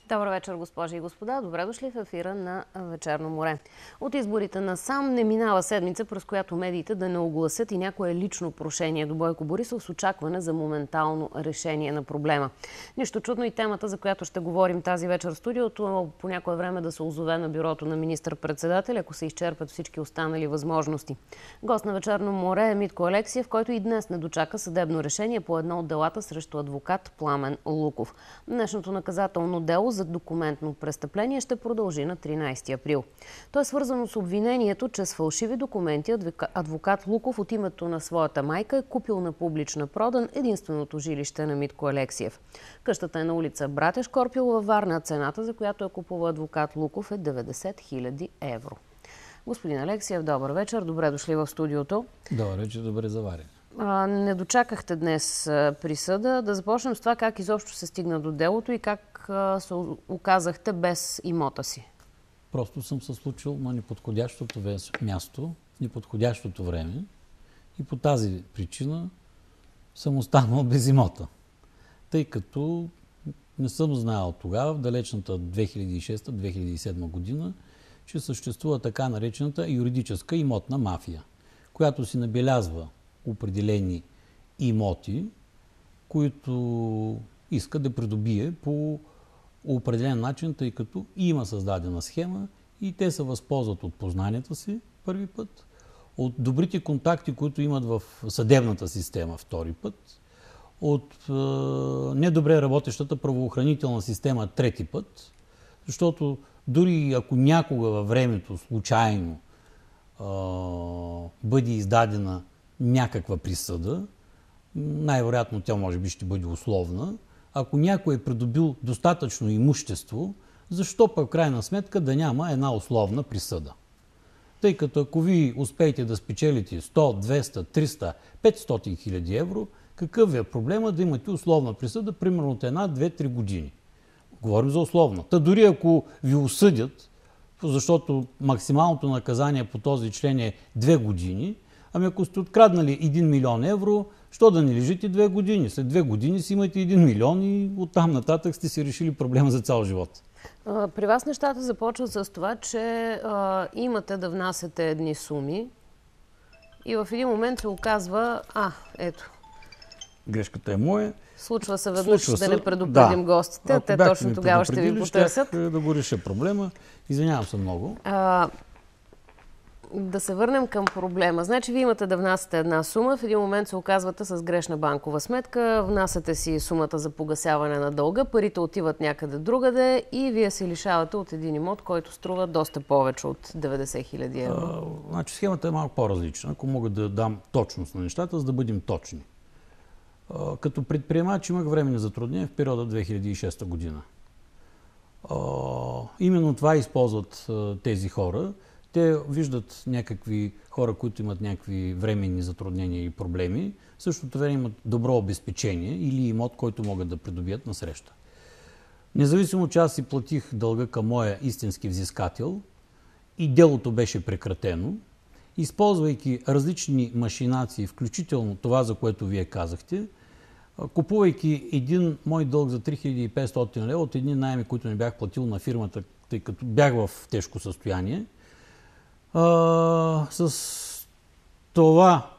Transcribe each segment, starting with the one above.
Добър вечер, госпожи и господа. Добре дошли в ефира на Вечерно море. От изборите насам не минава седмица, през която медиите да не огласят и някое лично прошение до Бойко Борисов с очакване за моментално решение на проблема. Нищо чудно и темата, за която ще говорим тази вечер в студиото, по някое време да се озове на бюрото на министър-председателя, ако се изчерпят всички останали възможности. Гост на Вечерно море е Митко Алексиев, който и днес не дочака съдебно решение по едно от делата срещу адвокат Пламен Луков. Днешното наказателно дело за документно престъпление ще продължи на 13 април. То е свързано с обвинението, че с фалшиви документи адвокат Луков от името на своята майка е купил на публична продан единственото жилище на Митко Алексиев. Къщата е на улица Братя Шкорпил във Варна. Цената, за която е купува адвокат Луков, е 90 000 евро. Господин Алексиев, добър вечер. Добре дошли в студиото. Добър вечер, добре заварен. Не дочакахте днес присъда. Да започнем с това как изобщо се стигна до делото и как се оказахте без имота си. Просто съм се случил на неподходящото място, в неподходящото време и по тази причина съм останал без имота. Тъй като не съм знаел тогава, в далечната 2006-2007 година, че съществува така наречената юридическа имотна мафия, която си набелязва определени имоти, които иска да придобие по определен начин, тъй като има създадена схема и те се възползват от познанията си първи път, от добрите контакти, които имат в съдебната система втори път, от недобре работещата правоохранителна система трети път, защото дори ако някога във времето случайно бъде издадена някаква присъда, най-вероятно тя може би ще бъде условна, ако някой е придобил достатъчно имущество, защо пък в крайна сметка да няма една условна присъда? Тъй като ако ви успеете да спечелите 100, 200, 300, 500 хиляди евро, какъв е проблема да имате условна присъда, примерно от 1, 2, 3 години? Говорим за условна. Та дори ако ви осъдят, защото максималното наказание по този член е 2 години, ами ако сте откраднали 1 милион евро, що да не лежите 2 години? След 2 години си имате 1 милион и оттам нататък сте си решили проблема за цял живот. При вас нещата започват с това, че имате да внасяте едни суми и в един момент се оказва, ето. Грешката е моя. Случва се веднъж да не предупредим гостите, а те точно тогава ще ви потърсят. Да го реша проблема. Извинявам се много. Да се върнем към проблема. Значи, вие имате да внасяте една сума, в един момент се оказвате с грешна банкова сметка, внасяте си сумата за погасяване на дълга, парите отиват някъде другаде и вие се лишавате от един имот, който струва доста повече от 90 000 евро. Значи, схемата е малко по-различна, ако мога да дам точност на нещата, за да бъдем точни. Като предприемач имах временни затруднения в периода 2006 година. Именно това използват тези хора. Те виждат някакви хора, които имат някакви временни затруднения и проблеми, в същото време имат добро обезпечение или имот, който могат да придобият насреща. Независимо, че аз си платих дълга към моя истински взискател и делото беше прекратено, използвайки различни машинации, включително това, за което вие казахте, купувайки един мой дълг за 3500 лева от едни наеми, които не бях платил на фирмата, тъй като бях в тежко състояние, с това,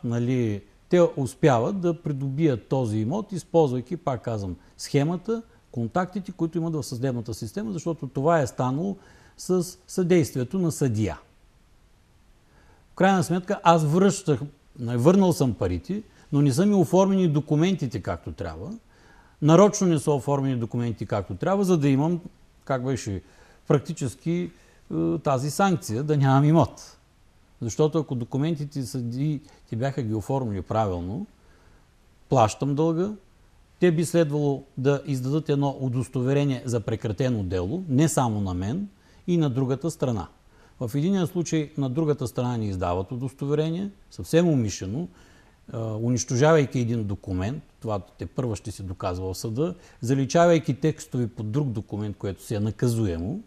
те успяват да придобият този имот, използвайки, пак казвам, схемата, контактите, които имат в съдебната система, защото това е станало с съдействието на съдия. В крайна сметка, аз върнал съм парите, но не са ми оформени документите както трябва. Нарочно не са оформени документи както трябва, за да имам, как беше, практически тази санкция, да нямам имот. Защото ако документите ти бяха ги оформили правилно, плащам дълга, те би следвало да издадат едно удостоверение за прекратено дело, не само на мен, и на другата страна. В единия случай на другата страна ни издават удостоверение, съвсем умишлено, унищожавайки един документ, това те първо ще се доказва в съда, заличавайки текстове по друг документ, което си е наказуемо.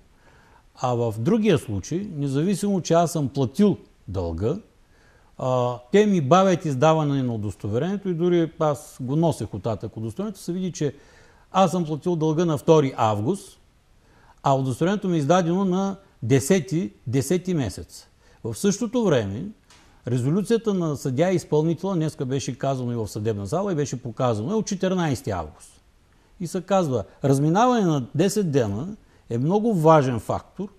А в другия случай, независимо, че аз съм платил дълга, те ми бавят издаване на удостоверението и дори аз го носех от татък удостоверението, се види, че аз съм платил дълга на 2 август, а удостоверението ми е издадено на 10 месец. В същото време резолюцията на съдия и изпълнителя, днеска беше казано и в съдебна зала и беше показано, е от 14 август. И се казва, разминаване на 10 дена е много важен фактор,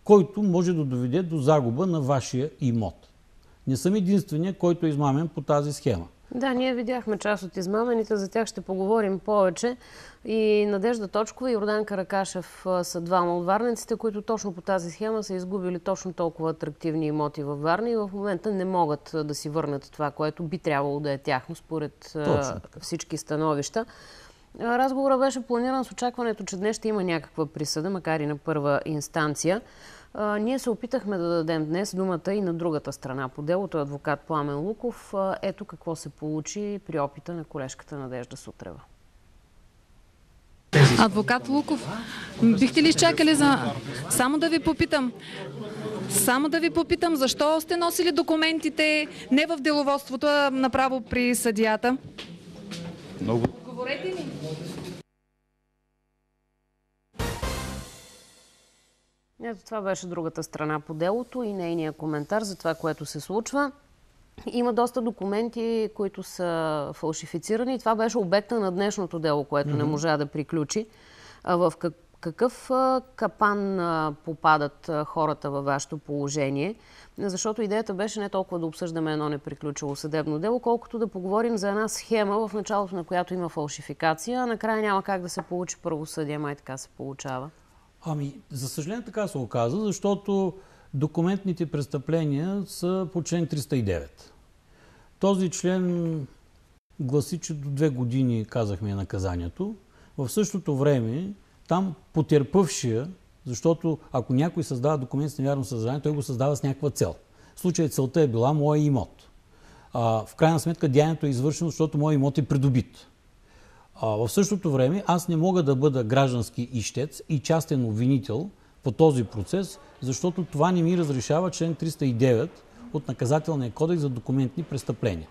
който може да доведе до загуба на вашия имот. Не съм единствения, който е измамен по тази схема. Да, ние видяхме част от измамените, за тях ще поговорим повече. И Надежда Точкова и Йордан Каракашев са двама от варненците, които точно по тази схема са изгубили точно толкова атрактивни имоти във Варна и в момента не могат да си върнат това, което би трябвало да е тяхно според всички становища. Разговорът беше планиран с очакването, че днес ще има някаква присъда, макар и на първа инстанция. Ние се опитахме да дадем днес думата и на другата страна по делото, адвокат Пламен Луков. Ето какво се получи при опита на колежката Надежда Сутрева. Адвокат Луков, бихте ли изчакали за... Само да ви попитам, защо сте носили документите не в деловодството, а направо при съдията? Много. Говорете ми. Ето това беше другата страна по делото и нейния коментар за това, което се случва. Има доста документи, които са фалшифицирани и това беше обекта на днешното дело, което не можа да приключи. В какъв капан попадат хората във вашето положение? Защото идеята беше не толкова да обсъждаме едно неприключило съдебно дело, колкото да поговорим за една схема, в началото на която има фалшификация, а накрая няма как да се получи правосъдие, май така се получава. За съжаление така се оказа, защото документните престъпления са по член 309. Този член гласи, че до 2 години, казахме, наказанието. В същото време там потерпевшия, защото ако някой създава документ с невярно съдържание, той го създава с някаква цел. В случая целта е била моя имот. В крайна сметка деянието е извършено, защото моя имот е придобит. В същото време аз не мога да бъда граждански ищец и частен обвинител по този процес, защото това не ми разрешава член 309 от Наказателния кодекс за документни престъпления.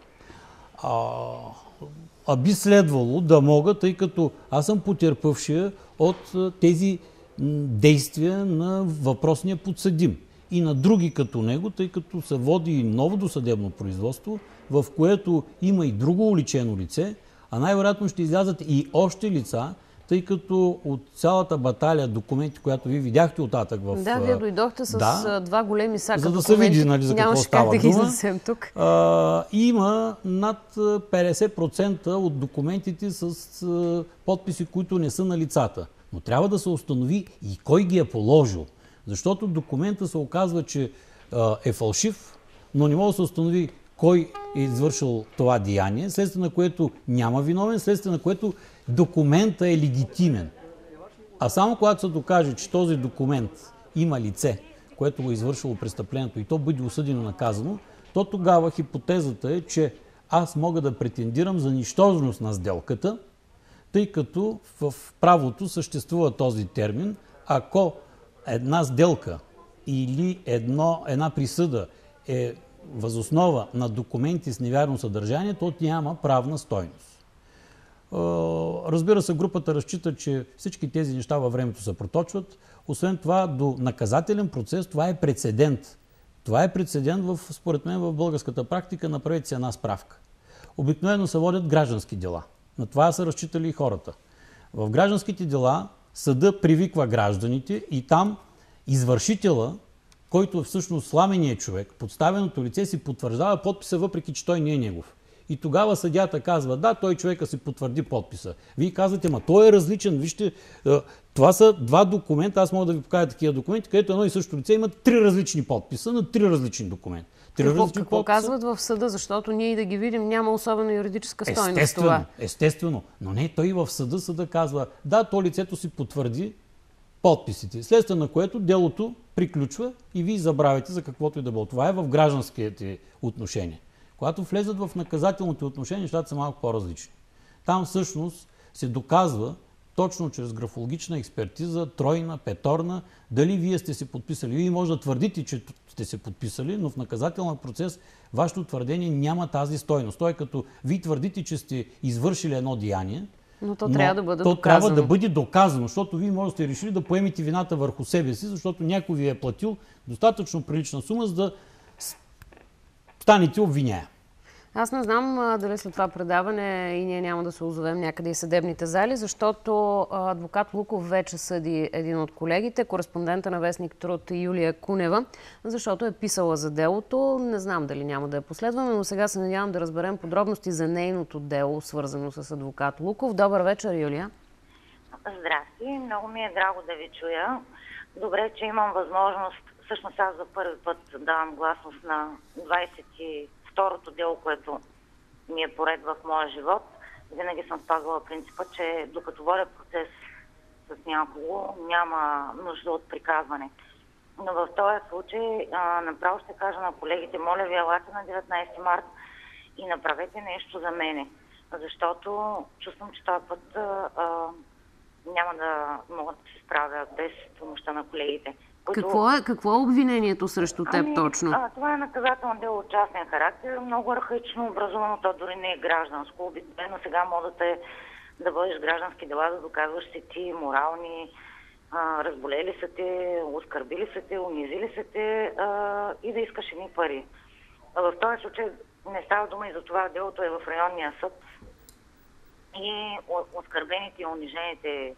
Би следвало да мога, тъй като аз съм потерпевшия от тези действия на въпросния подсъдим и на други като него, тъй като се води ново досъдебно производство, в което има и друго уличено лице, а най-вероятно ще излязат и още лица, тъй като от цялата баталия документи, която ви видяхте оттатък в... Да, вие дойдохте с два големи сака за да документи. се види, нали, за какво става дума. Нямаше как да ги изнесем тук. Има над 50% от документите с подписи, които не са на лицата. Но трябва да се установи и кой ги е положил. Защото документа се оказва, че е фалшив, но не може да се установи кой е извършил това деяние, следствие на което няма виновен, следствие на което документът е легитимен. А само когато се докаже, че този документ има лице, което го е извършило престъплението и то бъде осъдено наказано, то тогава хипотезата е, че аз мога да претендирам за нищожност на сделката, тъй като в правото съществува този термин, ако една сделка или една присъда е възоснова на документи с невярно съдържание, то няма правна стойност. Разбира се, групата разчита, че всички тези неща във времето се проточват. Освен това, до наказателен процес това е прецедент. Това е прецедент, според мен, в българската практика. Направете си една справка. Обикновено се водят граждански дела. На това са разчитали и хората. В гражданските дела съда привиква гражданите и там извършителя, който всъщност сламеният човек, подставеното лице, си потвърждава подписа, въпреки че той не е негов. И тогава съдията казва, да, той човека си потвърди подписа. Вие казвате, ма той е различен. Вижте, това са два документа, аз мога да ви покажа такива документи, където едно и също лице има 3 различни подписа на 3 различни документа. Какво казват в съда, защото ние и да ги видим няма особено юридическа стойност това. Естествено, но не, той в съда казва, да, то лицето си потвърди подписите, следствие на което делото приключва и вие забравяте за каквото и да било. Това е в гражданските отношения. Когато влезат в наказателните отношения, нещата са малко по-различни. Там всъщност се доказва точно чрез графологична експертиза, тройна, петорна, дали вие сте се подписали. Вие може да твърдите, че сте се подписали, но в наказателния процес вашето твърдение няма тази стойност. То е като вие твърдите, че сте извършили едно деяние, Но то трябва да бъде то доказано. трябва да бъде доказано, защото вие може да сте решили да поемете вината върху себе си, защото някой ви е платил достатъчно прилична сума, за да станете обвиняем. Аз не знам дали след това предаване и ние няма да се озовем някъде и съдебните зали, защото адвокат Луков вече съди един от колегите, кореспондента на вестник Труд Юлия Кунева, защото е писала за делото. Не знам дали няма да я последваме, но сега се надявам да разберем подробности за нейното дело, свързано с адвокат Луков. Добър вечер, Юлия. Здрасти, много ми е драго да ви чуя. Добре, че имам възможност, всъщност аз за първи път давам гласност на 22-то дело, което ми е поред в моя живот. Винаги съм спазвала принципа, че докато водя процес с някого, няма нужда от приказване. Но в този случай направо ще кажа на колегите, моля ви, елате на 19 март и направете нещо за мене. Защото чувствам, че този път няма да мога да се справя без помощта на колегите. Какво е обвинението срещу теб точно? Това е наказателно дело от частен характер, много архаично образувано, то дори не е гражданско. Обикновено сега модата е да водиш граждански дела, да доказваш си ти морални, разболели са те, оскърбили са те, унизили са те и да искаш едни пари. В този случай не става дума и за това, делото е в районния съд и оскърбените и унижените,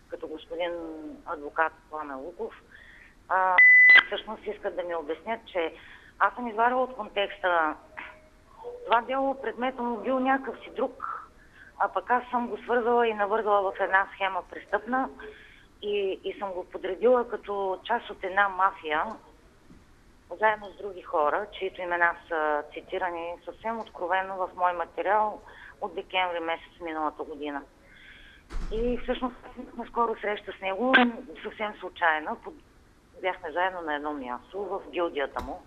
като господин адвокат Пламен Луков, всъщност искат да ми обяснят, че аз съм извадила от контекста това дело, предметът му бил някакъв си друг, а пък аз съм го свързала и навързала в една схема престъпна и съм го подредила като част от една мафия, заедно с други хора, чието имена са цитирани съвсем откровено в мой материал от декември месец миналата година. И всъщност наскоро среща с него, съвсем случайно, бяхме заедно на едно място в гилдията му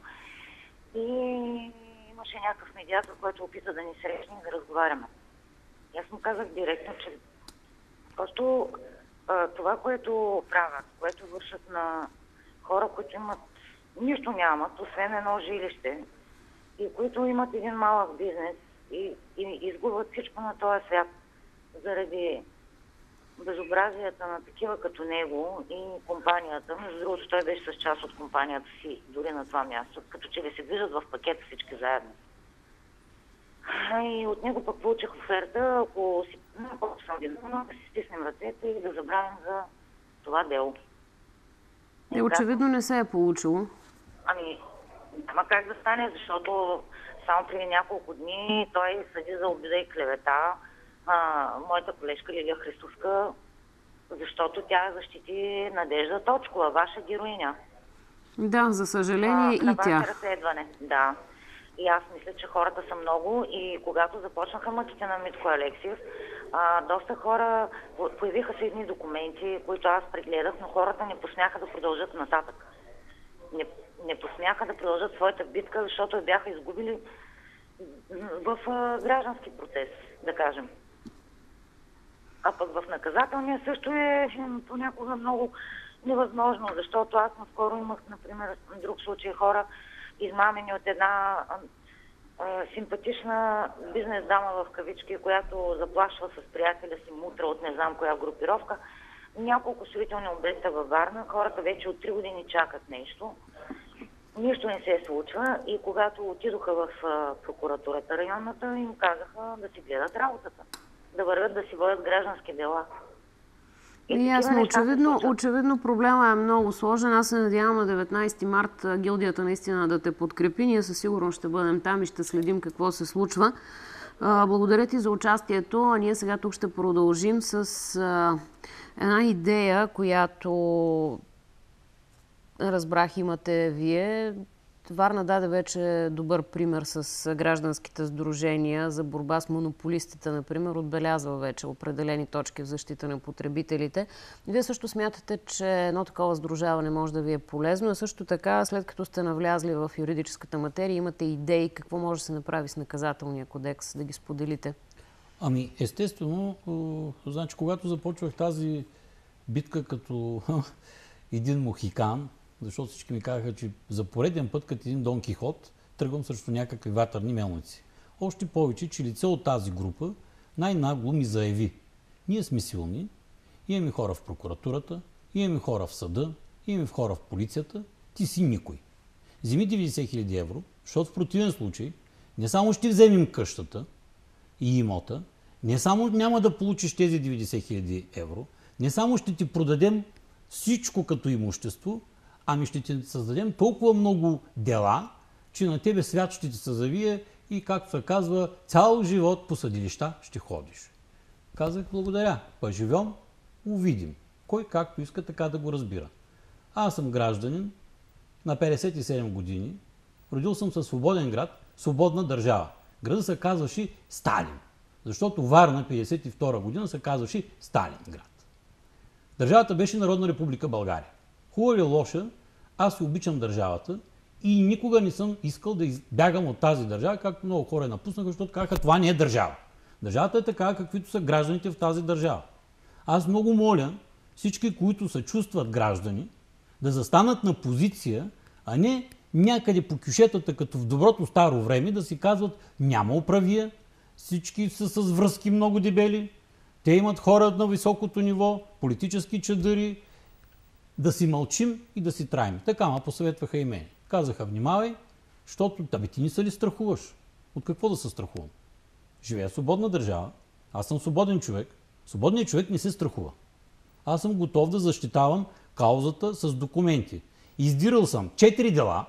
и имаше някакъв медиатор, който опита да ни срещне и да разговаряме. И аз му казах директно, че просто това, което правят, което вършат на хора, които имат нищо нямат, освен едно жилище и които имат един малък бизнес и изгубват всичко на този свят заради безобразията на такива като него и компанията. Между другото, той беше с част от компанията си дори на това място, като че ли се движат в пакета всички заедно. И от него пък получих оферта, ако съм виновна, да си стиснем ръцете и да забравим за това дело. Очевидно не се е получило. Няма как да стане, защото само преди няколко дни той съди за обида и клевета моята колежка Лилия Христовска, защото тя защити Надежда Точкова, ваша героиня. Да, за съжаление и тя. На ваше разследване, да. И аз мисля, че хората са много и когато започнаха мъките на Митко Алексиев, доста хора, появиха се едни документи, които аз прегледах, но хората не посмяха да продължат нататък. Не посмяха да продължат своята битка, защото я бяха изгубили в граждански процес, да кажем. А пък в наказателния също е понякога много невъзможно, защото аз наскоро имах, например, друг случай хора, измамени от една симпатична бизнес дама в кавички, която заплашва с приятеля си мутра от не знам коя групировка. Няколко строителни обекта във Варна, хората вече от 3 години чакат нещо. Нищо не се случва и когато отидоха в прокуратурата районната, им казаха да си гледат работата, да вървят да си водят граждански дела. Ясно, очевидно проблема е много сложен. Аз се надявам на 19 март гилдията наистина да те подкрепи. Ние със сигурност ще бъдем там и ще следим какво се случва. Благодаря ти за участието. А ние сега тук ще продължим с една идея, която разбрах имате вие. Варна даде вече добър пример с гражданските сдружения за борба с монополистите, например. Отбелязва вече определени точки в защита на потребителите. Вие също смятате, че едно такова сдружаване може да ви е полезно, а също така, след като сте навлязли в юридическата материя, имате идеи какво може да се направи с наказателния кодекс, да ги споделите? Естествено, значи, когато започвах тази битка като един мохикан, защото всички ми казаха, че за пореден път, като един Дон Кихот, тръгвам срещу някакви вятърни мелници. Още повече, че лице от тази група най-нагло ми заяви, Ние сме силни, имаме хора в прокуратурата, имаме хора в съда, имаме хора в полицията, ти си никой. Вземи 90 000 евро, защото в противен случай не само ще вземем къщата и имота, не само няма да получиш тези 90 000 евро, не само ще ти продадем всичко като имущество, ами ще ти създадем толкова много дела, че на тебе свят ще ти се завие и, както се казва, цял живот по съдилища ще ходиш. Казах благодаря, па живем, увидим. Кой както иска така да го разбира. Аз съм гражданин на 57 години, родил съм със свободен град, свободна държава. Градът се казваше Сталин, защото Варна 52 година се казваше Сталинград. Държавата беше Народна република България. Хубава или лоша, аз си обичам държавата и никога не съм искал да избягам от тази държава, както много хора напуснаха, защото казаха, това не е държава. Държавата е такава, каквито са гражданите в тази държава. Аз много моля всички, които се чувстват граждани, да застанат на позиция, а не някъде по кюшетата, като в доброто старо време, да си казват, няма управия, всички са с връзки много дебели, те имат хора на високото ниво, политически чадъри, да си мълчим и да си траем. Така ма посъветваха и мен. Казаха, внимавай, защото ти не се ли страхуваш? От какво да се страхувам? Живея в свободна държава, аз съм свободен човек. Свободният човек не се страхува. Аз съм готов да защитавам каузата с документи. Издирал съм 4 дела,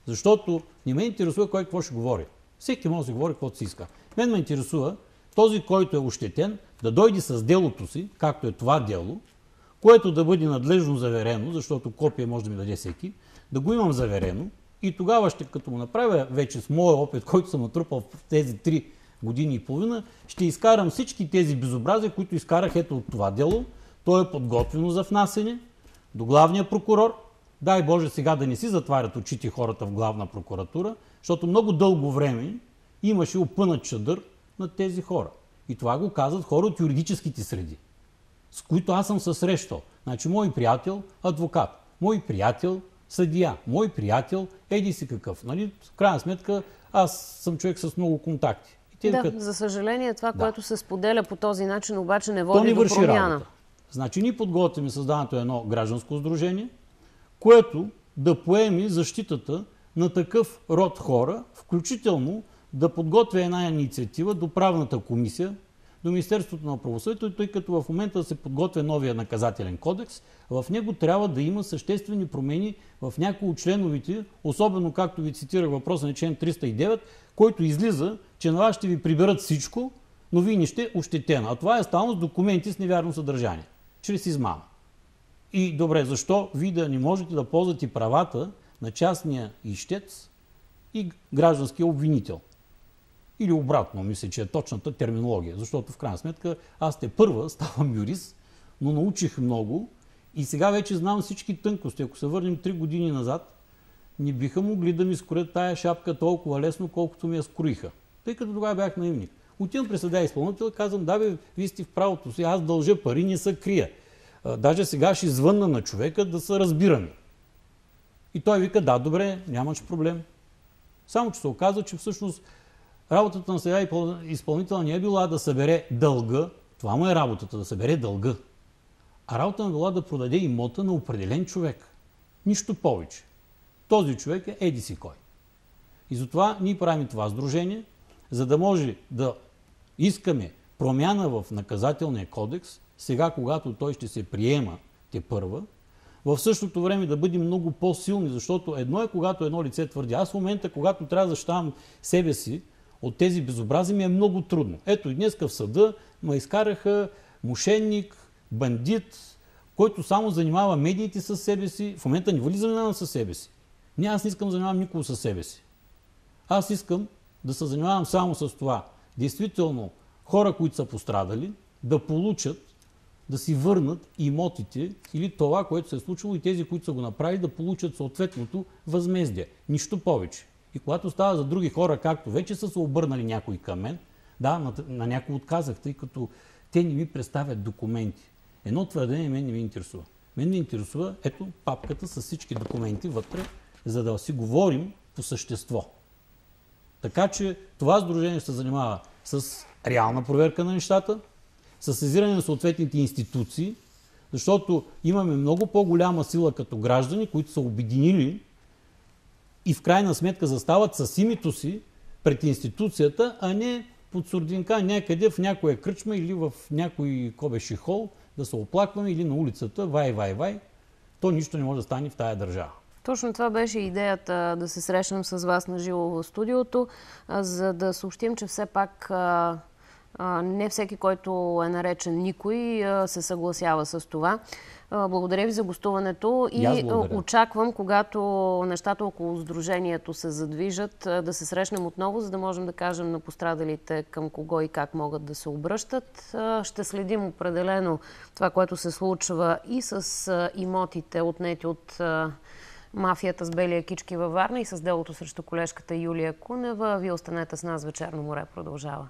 защото не ме интересува кой какво ще говори. Всеки може да говори каквото си иска. Мен ме интересува този, който е ощетен, да дойде с делото си, както е това дело, което да бъде надлежно заверено, защото копие може да ми даде всеки, да го имам заверено и тогава ще, като му направя вече с моя опит, който съм натрупал в тези 3 години и половина, ще изкарам всички тези безобразия, които изкарах ето от това дело. То е подготвено за внасене до главния прокурор. Дай Боже сега да не си затварят очите хората в главна прокуратура, защото много дълго време имаше опънат чадър на тези хора. И това го казват хора от юридическите среди, с които аз съм се срещал. Значи, мой приятел адвокат, мой приятел съдия, мой приятел еди си какъв. Нали? В крайна сметка аз съм човек с много контакти. За съжаление, това, което се споделя по този начин, обаче не води до върши промяна. Работа. Значи, ние подготвяме създаването на едно гражданско сдружение, което да поеме защитата на такъв род хора, включително да подготвя една инициатива до правната комисия, до Министерството на правосъдието, тъй като в момента се подготвя новия наказателен кодекс. В него трябва да има съществени промени в някои от членовете, особено както ви цитирах въпроса на член 309, който излиза, че на вас ще ви приберат всичко, но вие не сте ощетена. А това е станало с документи с невярно съдържание, чрез измама. И добре, защо вие да не можете да ползвате правата на частния ищец и гражданския обвинител? Или обратно, мисля, че е точната терминология, защото в крайна сметка аз първа ставам юрист, но научих много и сега вече знам всички тънкости. Ако се върнем 3 години назад, не биха могли да ми скроят тая шапка толкова лесно, колкото ми я скроиха. Тъй като тогава бях наивник. Отивам при съдия изпълнител, казвам, да бе, вие сте в правото си, аз дължа пари, не се крия. Даже сега ще звънна на човека да се разбираме. И той вика, да, добре, нямаш проблем. Само че се оказа, че всъщност работата на съдия изпълнител не е била да събере дълга, това му е работата, да събере дълга. А работа му е била да продаде имота на определен човек. Нищо повече. Този човек е еди си кой. И затова ние правим това сдружение, за да може да искаме промяна в наказателния кодекс, сега когато той ще се приема тепърва, в същото време да бъдем много по-силни, защото едно е когато едно лице твърди. Аз в момента, когато трябва да защитавам себе си от тези безобрази, ми е много трудно. Ето и днеска в съда ме изкараха мошенник, бандит, който само занимава медиите със себе си. В момента не ли занимавам със себе си? Не, аз не искам да занимавам никого със себе си. Аз искам да се занимавам само с това. Действително, хора, които са пострадали, да получат, да си върнат имотите или това, което се е случило и тези, които са го направили, да получат съответното възмездие. Нищо повече. И когато става за други хора, както вече са се обърнали някои към мен, да, на някои отказах, тъй като те не ми представят документи. Едно твърдение мен не ми интересува. Мен ми интересува, ето, папката с всички документи вътре, за да си говорим по същество. Така че това сдружение ще се занимава с реална проверка на нещата, с сезиране на съответните институции, защото имаме много по-голяма сила като граждани, които са обединили и в крайна сметка застават с името си пред институцията, а не под сурдинка някъде в някоя кръчма или в някой кобеши хол да се оплакваме или на улицата вай. То нищо не може да стане в тая държава. Точно това беше идеята да се срещнем с вас на живо в студиото, за да съобщим, че все пак не всеки, който е наречен никой, се съгласява с това. Благодаря ви за гостуването и очаквам, когато нещата около сдружението се задвижат, да се срещнем отново, за да можем да кажем на пострадалите към кого и как могат да се обръщат. Ще следим определено това, което се случва и с имотите, отнети от мафията с белия кички във Варна и с делото срещу колежката Юлия Кунева. Вие останете с нас, Вечерно море продължава.